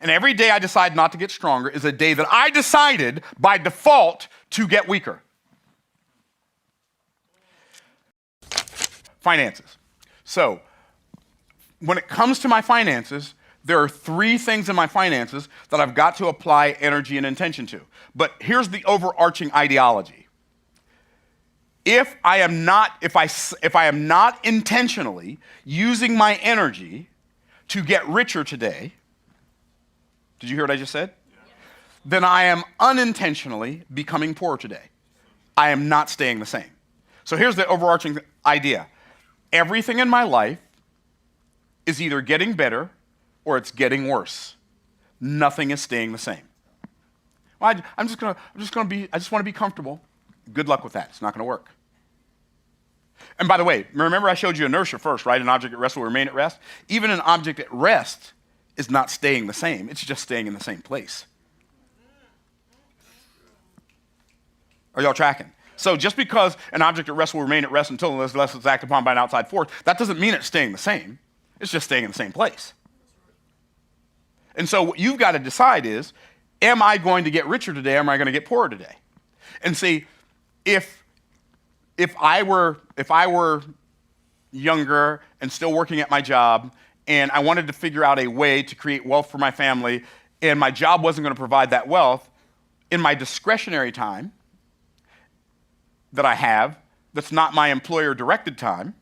And every day I decide not to get stronger is a day that I decided by default to get weaker. Finances. So, when it comes to my finances, there are 3 things in my finances that I've got to apply energy and intention to. But here's the overarching ideology. If I am not intentionally using my energy to get richer today, did you hear what I just said? Then I am unintentionally becoming poorer today. I am not staying the same. So here's the overarching idea. Everything in my life is either getting better or it's getting worse. Nothing is staying the same. Well, I just want to be comfortable. Good luck with that. It's not going to work. And by the way, remember I showed you inertia first, right? An object at rest will remain at rest. Even an object at rest is not staying the same. It's just staying in the same place. Are y'all tracking? So just because an object at rest will remain at rest until unless it's acted upon by an outside force, that doesn't mean it's staying the same. It's just staying in the same place. And so what you've got to decide is, am I going to get richer today or am I going to get poorer today? And see, if I were younger and still working at my job and I wanted to figure out a way to create wealth for my family and my job wasn't going to provide that wealth, in my discretionary time that I have, that's not my employer-directed time,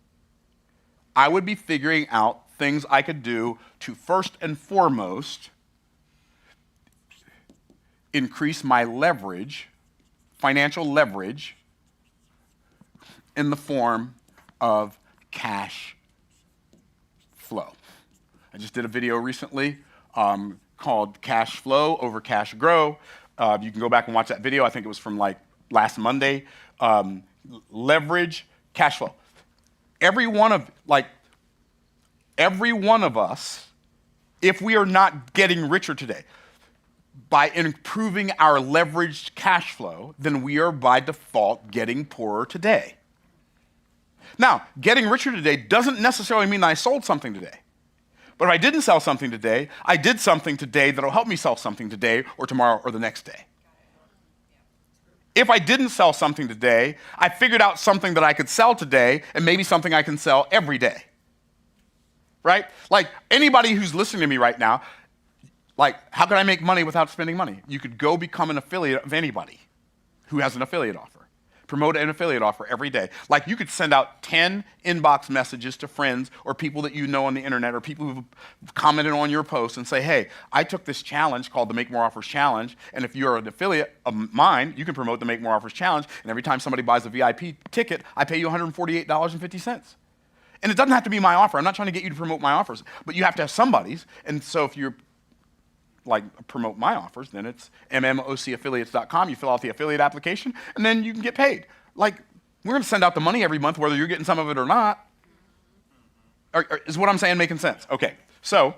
I would be figuring out things I could do to first and foremost increase my leverage, financial leverage, in the form of cash flow. I just did a video recently called Cash Flow over Cash Grow. You can go back and watch that video. I think it was from like last Monday. Leverage, cash flow. Every one of us, if we are not getting richer today, by improving our leveraged cash flow, then we are by default getting poorer today. Now, getting richer today doesn't necessarily mean that I sold something today. But if I didn't sell something today, I did something today that'll help me sell something today or tomorrow or the next day. If I didn't sell something today, I figured out something that I could sell today and maybe something I can sell every day. Right? Like anybody who's listening to me right now, like how can I make money without spending money? You could go become an affiliate of anybody who has an affiliate offer. Promote an affiliate offer every day. Like you could send out 10 inbox messages to friends or people that you know on the internet or people who've commented on your post and say, hey, I took this challenge called the Make More Offers Challenge, and if you're an affiliate of mine, you can promote the Make More Offers Challenge, and every time somebody buys a VIP ticket, I pay you $148.50. And it doesn't have to be my offer. I'm not trying to get you to promote my offers, but you have to have somebody's. And so if you're like promote my offers, then it's mmocAffiliates.com. You fill out the affiliate application, and then you can get paid. Like, we're going to send out the money every month, whether you're getting some of it or not. Is what I'm saying making sense? Okay. So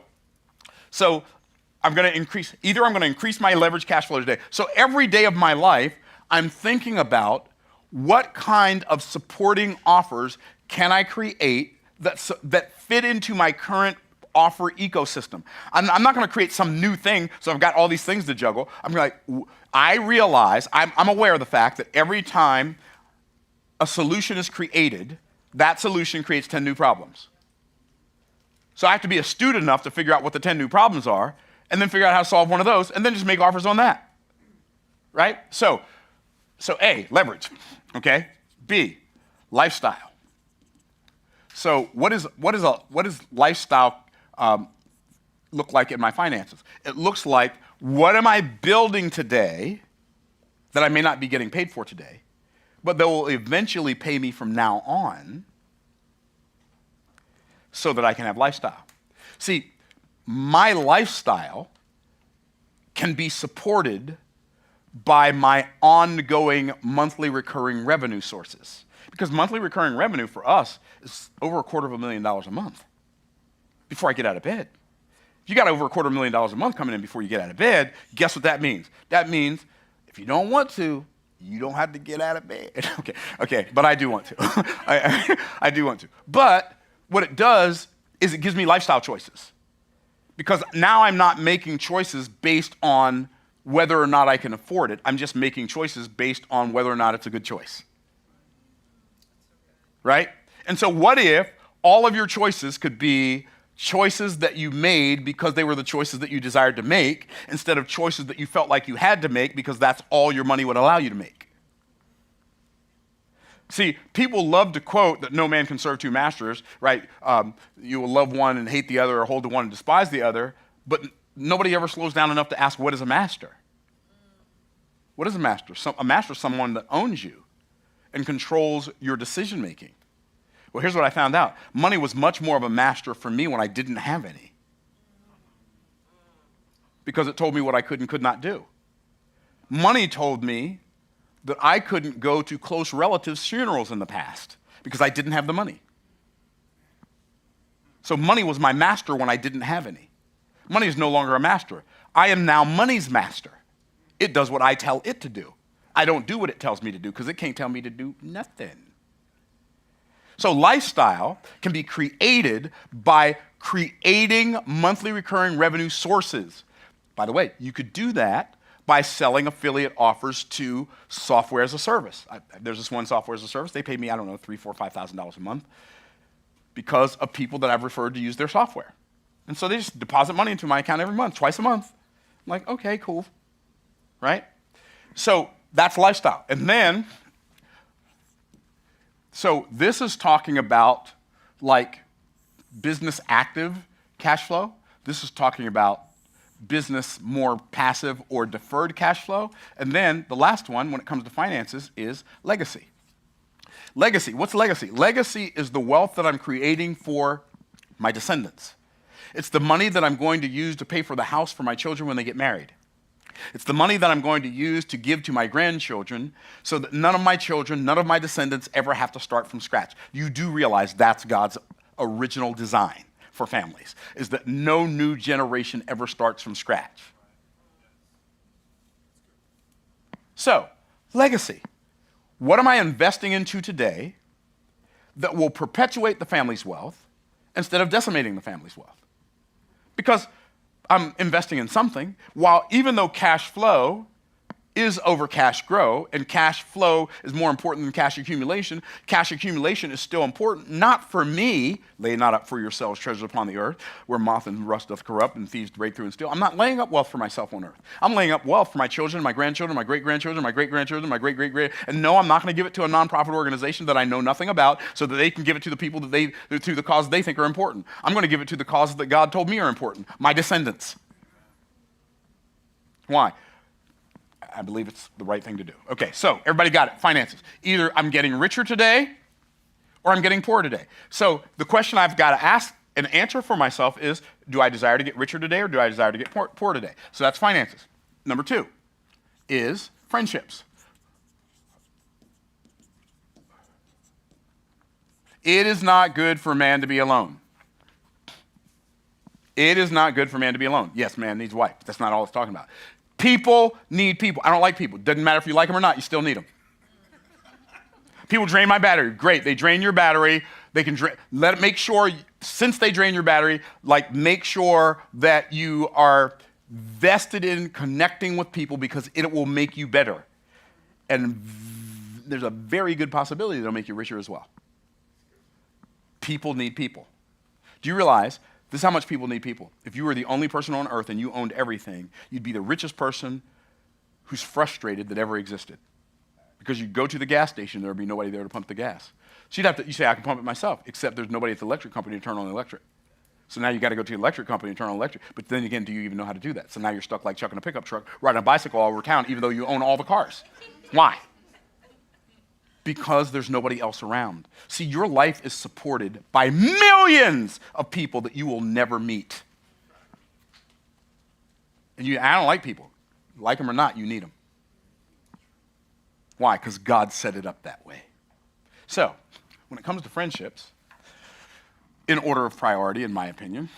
I'm going to increase my leverage cash flow today. So every day of my life, I'm thinking about what kind of supporting offers can I create that fit into my current offer ecosystem. I'm not going to create some new thing, so I've got all these things to juggle. I realize, I'm aware of the fact that every time a solution is created, that solution creates 10 new problems. So I have to be astute enough to figure out what the 10 new problems are, and then figure out how to solve one of those, and then just make offers on that. Right? So A, leverage. Okay? B, lifestyle. So what is lifestyle look like in my finances? It looks like, what am I building today that I may not be getting paid for today, but that will eventually pay me from now on so that I can have lifestyle? See, my lifestyle can be supported by my ongoing monthly recurring revenue sources. Because monthly recurring revenue for us is over $250,000 a month before I get out of bed. If you got over $250,000 a month coming in before you get out of bed, guess what that means? That means if you don't want to, you don't have to get out of bed. Okay, but I do want to. I do want to. But what it does is it gives me lifestyle choices. Because now I'm not making choices based on whether or not I can afford it. I'm just making choices based on whether or not it's a good choice. Right? And so what if all of your choices could be choices that you made because they were the choices that you desired to make, instead of choices that you felt like you had to make because that's all your money would allow you to make? See, people love to quote that no man can serve two masters, right? You will love one and hate the other, or hold to one and despise the other, but nobody ever slows down enough to ask, what is a master? What is a master? A master is someone that owns you and controls your decision making. Well, here's what I found out. Money was much more of a master for me when I didn't have any, because it told me what I could and could not do. Money told me that I couldn't go to close relatives' funerals in the past because I didn't have the money. So money was my master when I didn't have any. Money is no longer a master. I am now money's master. It does what I tell it to do. I don't do what it tells me to do because it can't tell me to do nothing. So lifestyle can be created by creating monthly recurring revenue sources. By the way, you could do that by selling affiliate offers to software as a service. There's this one software as a service. They pay me, I don't know, $3,000, $4,000, $5,000 a month because of people that I've referred to use their software. And so they just deposit money into my account every month, twice a month. I'm like, okay, cool, right? So that's lifestyle. And then, so this is talking about like business active cash flow. This is talking about business more passive or deferred cash flow. And then the last one, when it comes to finances, is legacy. Legacy, what's legacy? Legacy is the wealth that I'm creating for my descendants. It's the money that I'm going to use to pay for the house for my children when they get married. It's the money that I'm going to use to give to my grandchildren so that none of my children, none of my descendants ever have to start from scratch. You do realize that's God's original design for families, is that no new generation ever starts from scratch. So, legacy. What am I investing into today that will perpetuate the family's wealth instead of decimating the family's wealth? Because I'm investing in something, while even though cash flow is over cash grow, and cash flow is more important than cash accumulation is still important, not for me, lay not up for yourselves treasures upon the earth, where moth and rust doth corrupt and thieves break through and steal. I'm not laying up wealth for myself on earth. I'm laying up wealth for my children, my grandchildren, my great-grandchildren, my great-grandchildren, my great-great-great, and no, I'm not going to give it to a nonprofit organization that I know nothing about so that they can give it to the people to the causes they think are important. I'm going to give it to the causes that God told me are important, my descendants. Why? I believe it's the right thing to do. Okay, so everybody got it. Finances. Either I'm getting richer today or I'm getting poorer today. So the question I've got to ask and answer for myself is, do I desire to get richer today or do I desire to get poorer today? So that's finances. Number 2 is friendships. It is not good for man to be alone. It is not good for man to be alone. Yes, man needs a wife. That's not all it's talking about. People need people. I don't like people. Doesn't matter if you like them or not, you still need them. People drain my battery. Great, they drain your battery. They can make sure, since they drain your battery, like make sure that you are vested in connecting with people because it will make you better. And there's a very good possibility that it'll make you richer as well. People need people. Do you realize this is how much people need people? If you were the only person on earth and you owned everything, you'd be the richest person who's frustrated that ever existed. Because you'd go to the gas station, there'd be nobody there to pump the gas. So you say, I can pump it myself, except there's nobody at the electric company to turn on the electric. So now you got to go to the electric company and turn on electric. But then again, do you even know how to do that? So now you're stuck like Chuck in a pickup truck, riding a bicycle all over town, even though you own all the cars. Why? Because there's nobody else around. See, your life is supported by millions of people that you will never meet. And I don't like people. Like them or not, you need them. Why? Because God set it up that way. So, when it comes to friendships, in order of priority, in my opinion,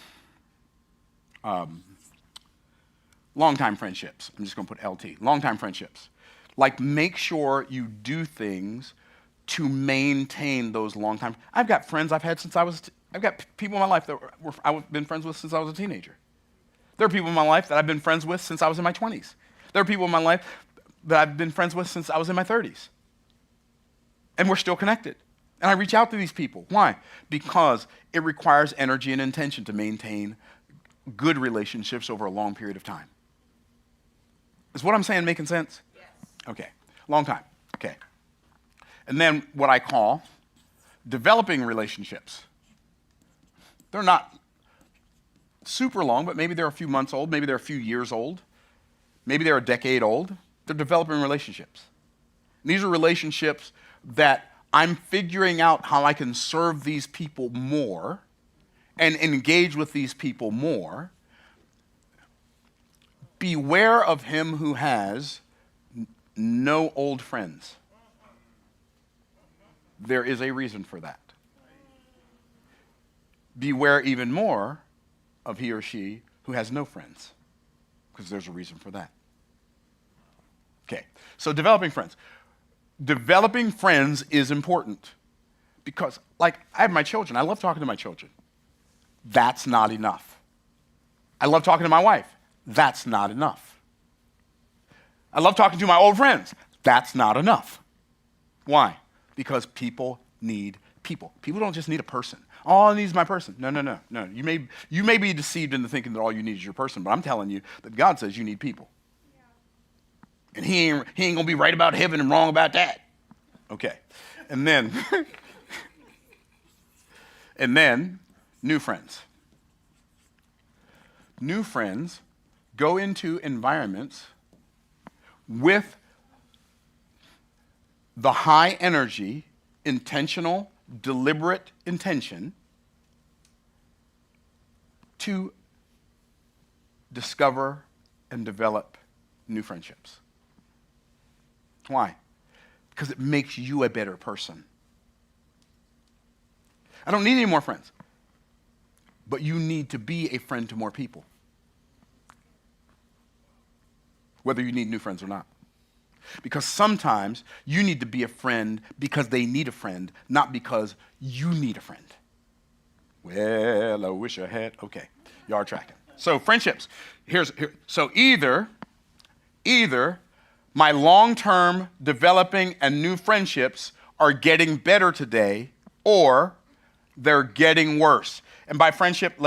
long-time friendships. I'm just going to put LT. Long-time friendships. Like, make sure you do things to maintain those long time. I've got friends I've had since I've got people in my life that I've been friends with since I was a teenager. There are people in my life that I've been friends with since I was in my 20s. There are people in my life that I've been friends with since I was in my 30s. And we're still connected. And I reach out to these people. Why? Because it requires energy and intention to maintain good relationships over a long period of time. Is what I'm saying making sense? Yes. Okay. Long time. Okay. And then what I call developing relationships. They're not super long, but maybe they're a few months old, maybe they're a few years old, maybe they're a decade old. They're developing relationships. And these are relationships that I'm figuring out how I can serve these people more and engage with these people more. Beware of him who has no old friends. There is a reason for that. Beware even more of he or she who has no friends, because there's a reason for that. Okay, so developing friends. Developing friends is important because, like, I have my children. I love talking to my children. That's not enough. I love talking to my wife. That's not enough. I love talking to my old friends. That's not enough. Why? Because people need people. People don't just need a person. All I need is my person. No. You may be deceived into thinking that all you need is your person, but I'm telling you that God says you need people. Yeah. And he ain't going to be right about heaven and wrong about that. Okay. And then, new friends. New friends go into environments with the high energy, intentional, deliberate intention to discover and develop new friendships. Why? Because it makes you a better person. I don't need any more friends, but you need to be a friend to more people, whether you need new friends or not. Because sometimes you need to be a friend because they need a friend, not because you need a friend. Well, I wish I had. Okay, y'all are tracking. So friendships. So either my long-term developing and new friendships are getting better today, or they're getting worse. And by friendship,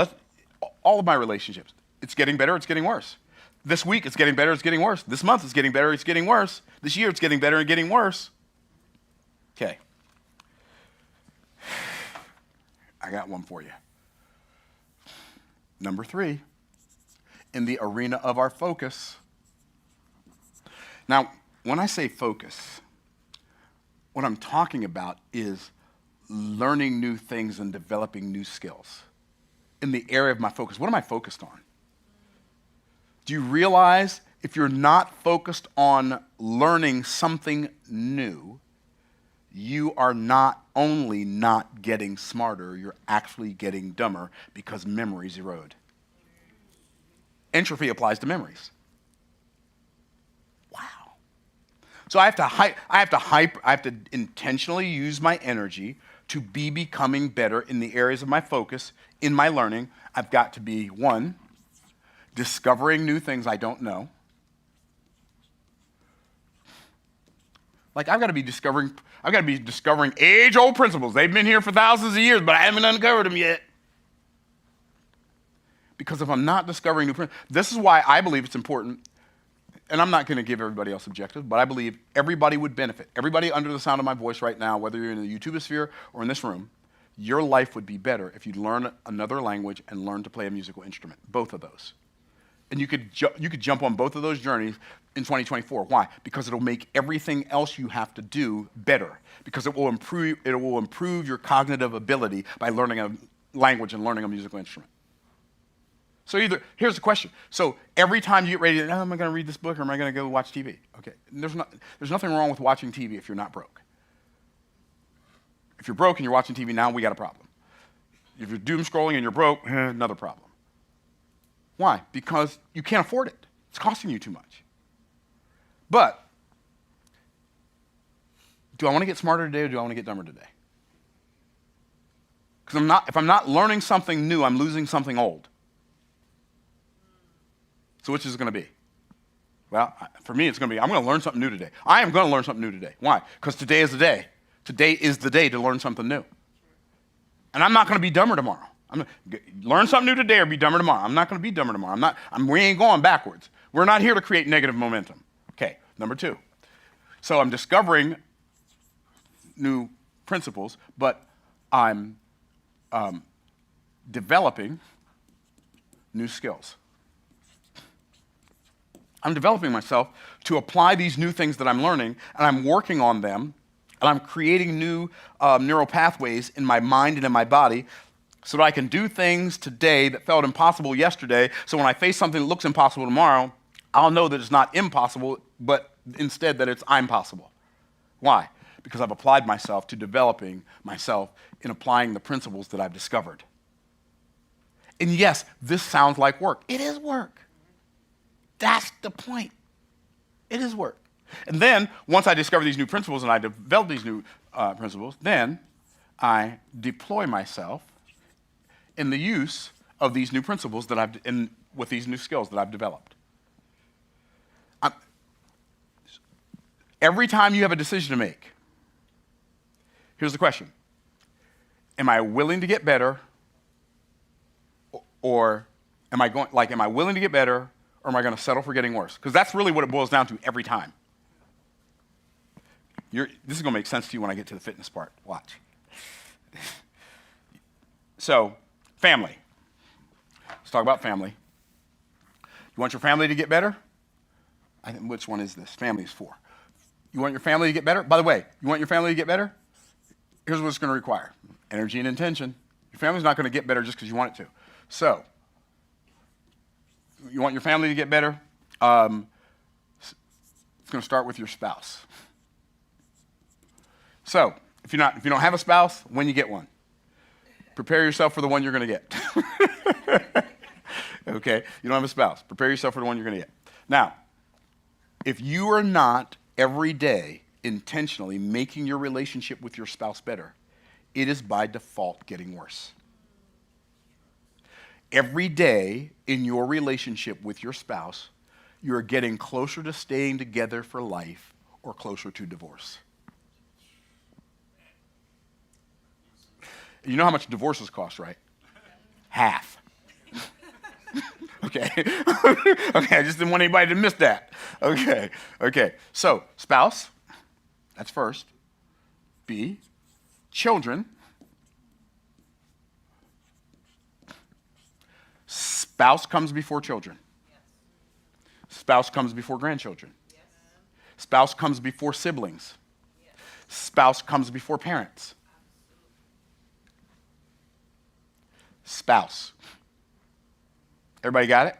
all of my relationships, it's getting better, it's getting worse. This week, it's getting better, it's getting worse. This month, it's getting better, it's getting worse. This year, it's getting better and getting worse. Okay. I got one for you. Number 3, in the arena of our focus. Now, when I say focus, what I'm talking about is learning new things and developing new skills. In the area of my focus, what am I focused on? Do you realize if you're not focused on learning something new, you are not only not getting smarter, you're actually getting dumber because memories erode. Entropy applies to memories. Wow. So I have to intentionally use my energy to be becoming better in the areas of my focus, in my learning. I've got to be, 1, discovering new things I don't know. Like I've got to be discovering age-old principles. They've been here for thousands of years, but I haven't uncovered them yet. Because if I'm not discovering new principles, this is why I believe it's important, and I'm not going to give everybody else objectives, but I believe everybody would benefit. Everybody under the sound of my voice right now, whether you're in the YouTube sphere or in this room, your life would be better if you'd learn another language and learn to play a musical instrument, both of those. And you could jump on both of those journeys in 2024. Why? Because it'll make everything else you have to do better. Because it will improve your cognitive ability by learning a language and learning a musical instrument. So here's the question. So every time you get ready to, am I going to read this book or am I going to go watch TV? Okay, there's nothing wrong with watching TV if you're not broke. If you're broke and you're watching TV now, we got a problem. If you're doom scrolling and you're broke, another problem. Why? Because you can't afford it. It's costing you too much. But do I want to get smarter today or do I want to get dumber today? Because if I'm not learning something new, I'm losing something old. So which is it going to be? Well, for me, it's going to be, I'm going to learn something new today. I am going to learn something new today. Why? Because today is the day. Today is the day to learn something new. And I'm not going to be dumber tomorrow. I'm going to learn something new today or be dumber tomorrow. I'm not going to be dumber tomorrow. We ain't going backwards. We're not here to create negative momentum. Okay, number 2. So I'm discovering new principles, but I'm developing new skills. I'm developing myself to apply these new things that I'm learning, and I'm working on them, and I'm creating new neural pathways in my mind and in my body so that I can do things today that felt impossible yesterday, so when I face something that looks impossible tomorrow, I'll know that it's not impossible, but instead that it's I'm possible. Why? Because I've applied myself to developing myself in applying the principles that I've discovered. And yes, this sounds like work. It is work. That's the point. It is work. And then, once I discover these new principles and I develop these new principles, then I deploy myself in the use of these new principles that with these new skills that I've developed. Every time you have a decision to make, here's the question. Am I willing to get better? Or am I willing to get better? Or am I going to settle for getting worse? Because that's really what it boils down to every time. This is going to make sense to you when I get to the fitness part. Watch. So, family. Let's talk about family. You want your family to get better? I think, which one is this? Family is 4. You want your family to get better? By the way, you want your family to get better? Here's what it's going to require. Energy and intention. Your family's not going to get better just because you want it to. So, you want your family to get better? It's going to start with your spouse. So, if you don't have a spouse, when you get one, prepare yourself for the one you're going to get. Okay, you don't have a spouse. Prepare yourself for the one you're going to get. Now, if you are not every day intentionally making your relationship with your spouse better, it is by default getting worse. Every day in your relationship with your spouse, you're getting closer to staying together for life or closer to divorce. You know how much divorces cost, right? Half. Okay. Okay, I just didn't want anybody to miss that. Okay. So, spouse, that's first. B, children. Spouse comes before children. Spouse comes before grandchildren. Spouse comes before siblings. Spouse comes before parents. Spouse. Everybody got it?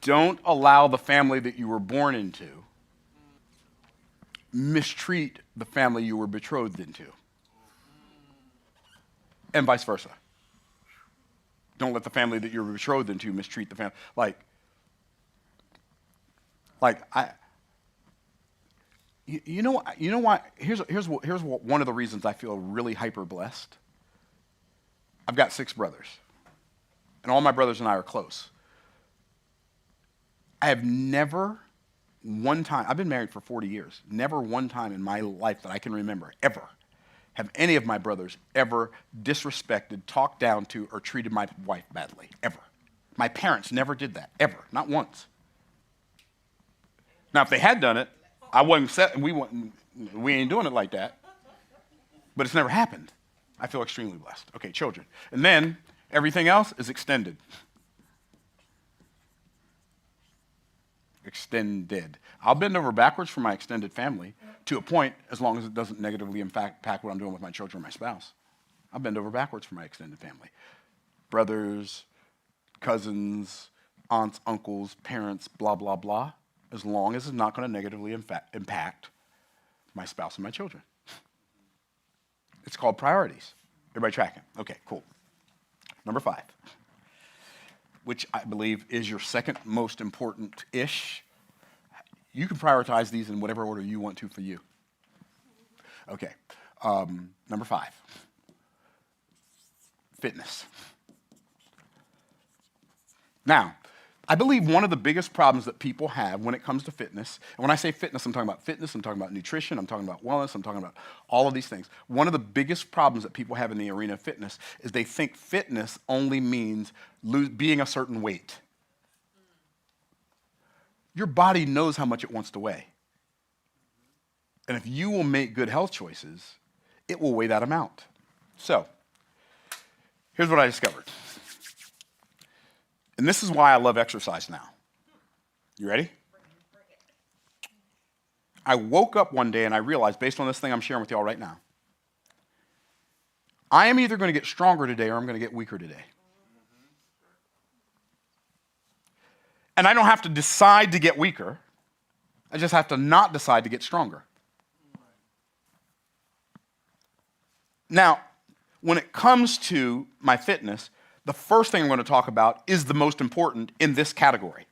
Don't allow the family that you were born into mistreat the family you were betrothed into. And vice versa. Don't let the family that you were betrothed into mistreat the family. You know why? Here's one of the reasons I feel really hyper blessed. I've got 6 brothers, and all my brothers and I are close. I have never one time, I've been married for 40 years, never one time in my life that I can remember, ever, have any of my brothers ever disrespected, talked down to, or treated my wife badly, ever. My parents never did that, ever, not once. Now, if they had done it, we ain't doing it like that, but it's never happened. I feel extremely blessed. Okay, children. And then everything else is extended. Extended. I'll bend over backwards for my extended family to a point as long as it doesn't negatively impact what I'm doing with my children or my spouse. I'll bend over backwards for my extended family. Brothers, cousins, aunts, uncles, parents, blah, blah, blah, as long as it's not going to negatively impact my spouse and my children. It's called priorities. Everybody tracking? Okay, cool. Number 5. Which I believe is your second most important-ish. You can prioritize these in whatever order you want to for you. Okay, number 5. fitness. Now, I believe one of the biggest problems that people have when it comes to fitness, and when I say fitness, I'm talking about fitness, I'm talking about nutrition, I'm talking about wellness, I'm talking about all of these things. One of the biggest problems that people have in the arena of fitness is they think fitness only means being a certain weight. Your body knows how much it wants to weigh. And if you will make good health choices, it will weigh that amount. So, here's what I discovered. And this is why I love exercise now. You ready? I woke up one day and I realized, based on this thing I'm sharing with y'all right now, I am either going to get stronger today or I'm going to get weaker today. And I don't have to decide to get weaker. I just have to not decide to get stronger. Now, when it comes to my fitness, the first thing I'm going to talk about is the most important in this category.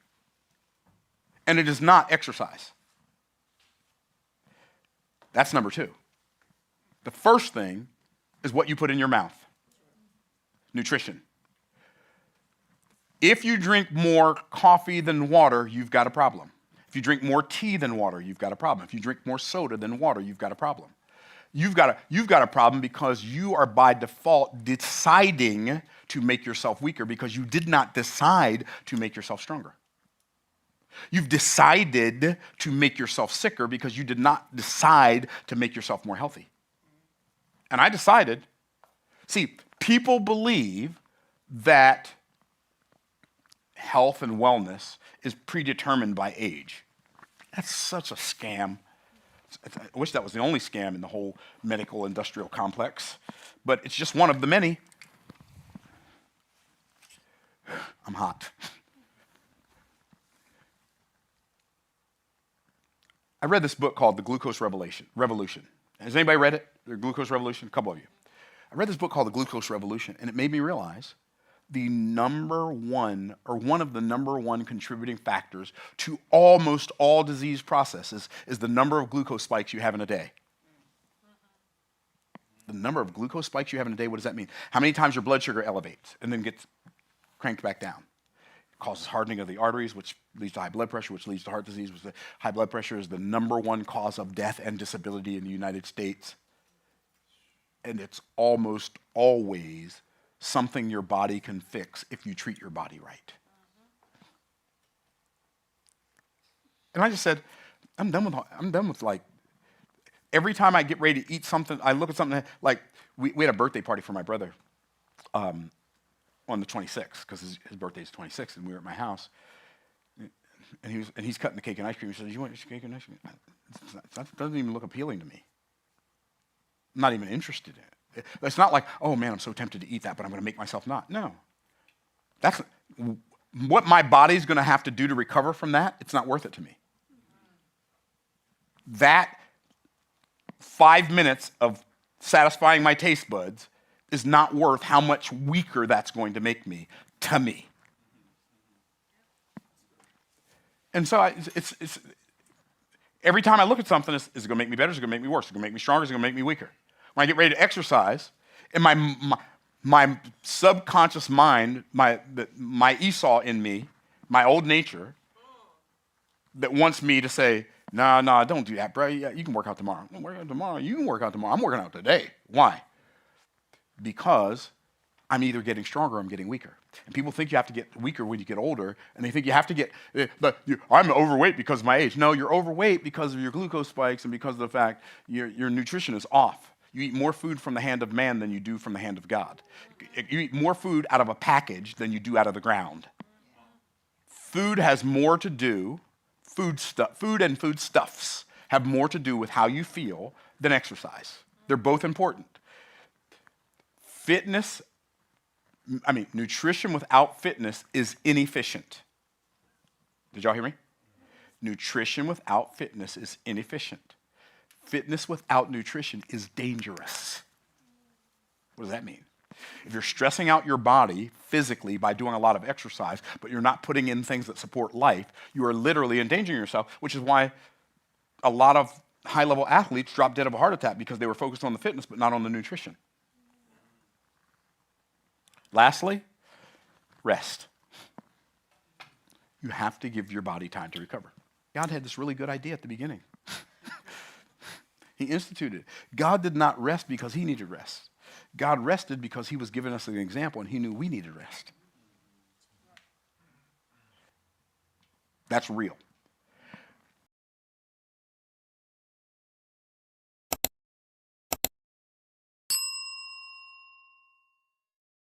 And it is not exercise. That's number 2. The first thing is what you put in your mouth. Nutrition. If you drink more coffee than water, you've got a problem. If you drink more tea than water, you've got a problem. If you drink more soda than water, you've got a problem. You've got a problem because you are by default deciding to make yourself weaker because you did not decide to make yourself stronger. You've decided to make yourself sicker because you did not decide to make yourself more healthy. And I decided, see, people believe that health and wellness is predetermined by age. That's such a scam. I wish that was the only scam in the whole medical industrial complex, but it's just one of the many. I'm hot. I read this book called The Glucose Revolution. Has anybody read it? The Glucose Revolution? A couple of you. I read this book called The Glucose Revolution, and it made me realize the number one, or one of the number one contributing factors to almost all disease processes is the number of glucose spikes you have in a day. The number of glucose spikes you have in a day, what does that mean? How many times your blood sugar elevates and then gets cranked back down? It causes hardening of the arteries, which leads to high blood pressure, which leads to heart disease. High blood pressure is the number one cause of death and disability in the United States. And it's almost always something your body can fix if you treat your body right. And I just said, I'm done with like, every time I get ready to eat something, I look at something, like, we had a birthday party for my brother on the 26th, because his birthday is 26th, and we were at my house. And he's cutting the cake and ice cream. He said, "You want cake and ice cream?" That doesn't even look appealing to me. I'm not even interested in it. It's not like, oh man, I'm so tempted to eat that, but I'm going to make myself not. No. That's what my body's going to have to do to recover from that. It's not worth it to me. That 5 minutes of satisfying my taste buds is not worth how much weaker that's going to make me, to me. And so it's every time I look at something, is it going to make me better? Is it going to make me worse? Is it going to make me stronger? Is it going to make me weaker? When I get ready to exercise, in my subconscious mind, my Esau in me, my old nature, that wants me to say, no, don't do that, bro. Yeah, you can work out tomorrow. Don't work out tomorrow. You can work out tomorrow. I'm working out today. Why? Because I'm either getting stronger or I'm getting weaker. And people think you have to get weaker when you get older, and they think you have to get, I'm overweight because of my age. No, you're overweight because of your glucose spikes and because of the fact your nutrition is off. You eat more food from the hand of man than you do from the hand of God. You eat more food out of a package than you do out of the ground. Food has more to do, food and foodstuffs have more to do with how you feel than exercise. They're both important. Nutrition without fitness is inefficient. Did y'all hear me? Nutrition without fitness is inefficient. Fitness without nutrition is dangerous. What does that mean? If you're stressing out your body physically by doing a lot of exercise, but you're not putting in things that support life, you are literally endangering yourself, which is why a lot of high-level athletes drop dead of a heart attack, because they were focused on the fitness but not on the nutrition. Lastly, rest. You have to give your body time to recover. God had this really good idea at the beginning. He instituted it. God did not rest because he needed rest. God rested because he was giving us an example and he knew we needed rest. That's real.